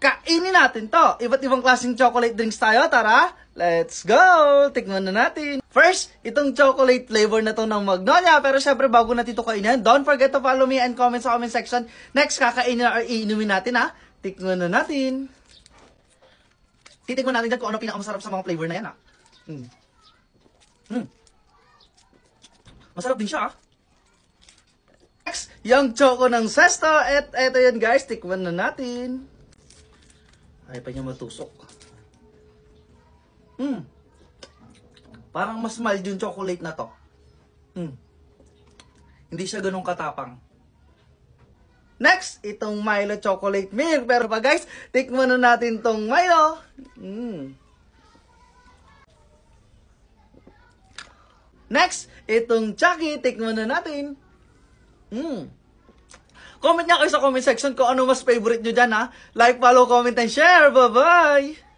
kainin natin to. Iba't ibang klaseng chocolate drinks tayo. Tara, let's go! Tikman na natin. First, itong chocolate flavor na to ng Magnolia. Pero syempre, bago natin ito kainin, don't forget to follow me and comment sa comment section. Next, kakainin or iinumin natin ha. Tikman na natin. Titikman natin dyan kung ano pinakamasarap sa mga flavor na yan ha. Masarap din siya ha. Next, yung choco ng Zesto. Eto yan guys, tikman na natin. Ay pa niya matusok. Parang mas mild yung chocolate na to. Hindi siya ganun katapang. Next, itong Milo chocolate milk. Pero pa guys, tikman na natin tong Milo. Next, itong Chucky. Tikman na natin. Comment niya kayo sa comment section kung ano mas favorite nyo dyan ha. Like, follow, comment, and share. Bye-bye!